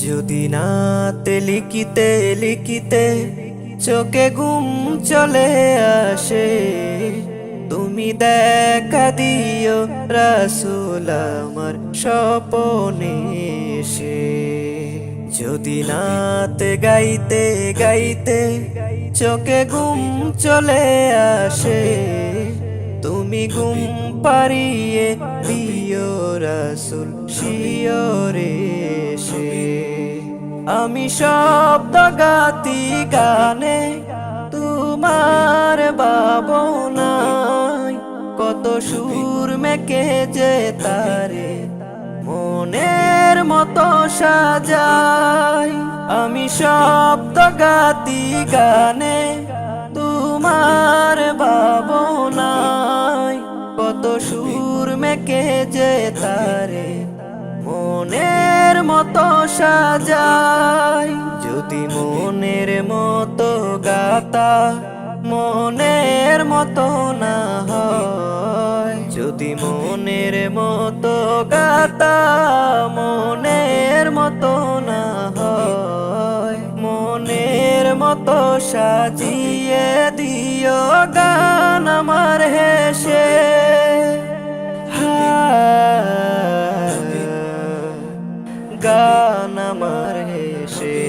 যদি নাতে লিখিতে লিখিতে চোখে ঘুম চলে আসে, তুমি দেখা দিও রাসূল আমার স্বপনে এসে। যদি নাতে গাইতে গাইতে চোখে ঘুম চলে আসে, তুমি ঘুম পাড়িয়ে দিও রাসূল শিয়রে এসে। আমি শব্দ গাতি গানে তোমার ভাবনায়, কত সুর মেকে যে তারে মনের মতো সাজাই। আমি শব্দ গাতি গানে তোমার ভাবনায়, কত সুর মেকে যে তারে মনের মতো সাজাই। যদি মনের মতো গাতা মনের মতো না হয়, যদি মনের মতো গাতা মনের মতো না হয়, মনের মতো সাজিয়ে দিও গান আমার হেসে। গান আমার হেসে।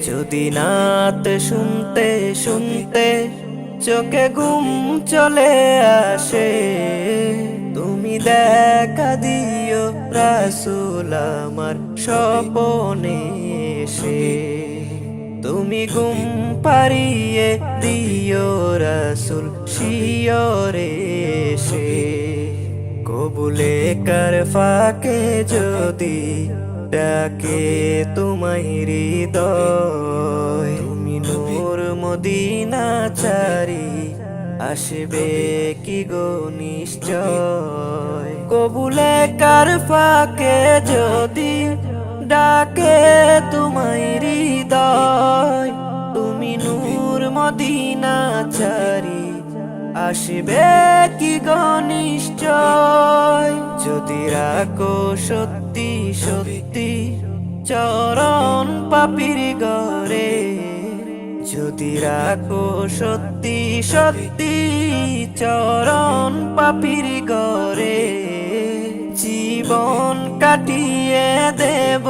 যদি নাত শুনতে শুনতে চোখে ঘুম চলে আসে, তুমি দেখা দিও রাসূল আমার স্বপনে এসে। তুমি ঘুম পাড়িয়ে দিও রাসূল শিয়রে এসে। কবুলে কার ফাঁকে যদি ডাকে তোমায় হৃদয়, তুমি নূর মদিনা চারি আসবে কি গো নিশ্চয়। কবুলে কার ফাঁকে যদি ডাকে তোমায় হৃদয়, তুমি নূর মদিনা চারি আসবে কি গো নিশ্চয়। যদি রাখো সত্যি সত্যি চরণ পাপির ঘরে, যদি রাখো সত্যি সত্যি চরণ পাপির ঘরে, জীবন কাটিয়ে দেব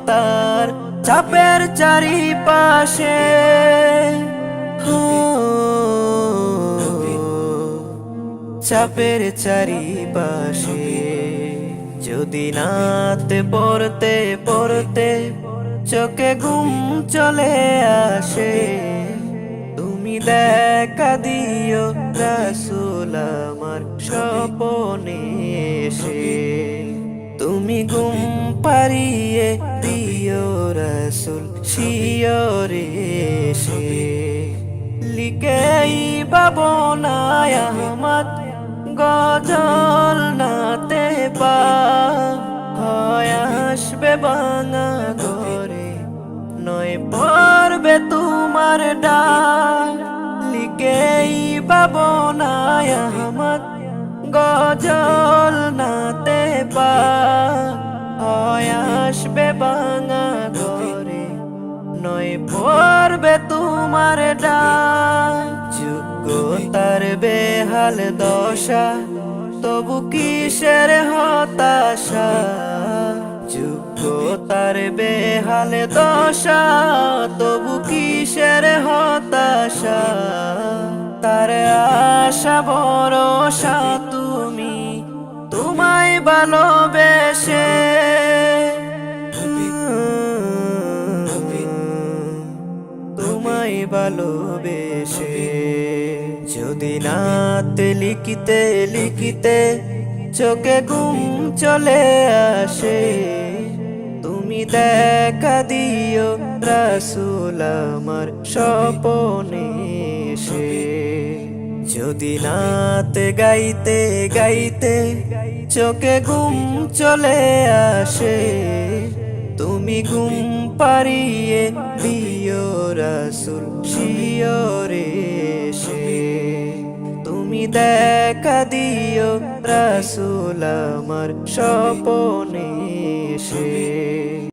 তার চাপের চারিপাশে। চাপের চারিপাশে। যদি নাতে পড়তে পড়তে চোখে ঘুম চলে আসে, তুমি দেখা দিও রাসূল আমার স্বপনে এসে। তুমি ঘুম পাড়িয়ে দিও রাসূল শিয়রে এসে। লিখেই ভাবনায় আহমদ গজল নাতে পা হয় আসবে ভাঙা ঘরে, নয় পড়বে তোমার ডাক। লিখেই ভাবনায় আহমদ গজল নাতে পা হয় আসবে ভাঙা ঘরে, নয় পড়বে তোমার ডাক। যোগ্যতার বেহাল দশা তবু কিসের হতাশা, যোগ্যতার বেহাল দশা তবু কিসের হতাশা। তার আশা ভরসা তুমি তোমায় ভালোবেসে। তোমায় ভালোবেসে। যদি নাতে লিখিতে লিখিতে চোখে ঘুম চলে আসে, তুমি দেখা দিও রাসূল আমার স্বপনে এসে। যদি নাতে গাইতে গাইতে চোখে ঘুম চলে আসে, তুমি ঘুম পাড়িয়ে দিও রাসূল শিয়রে এসে। তুমি দেখা দিও রাসূল আমার স্বপনে এসে।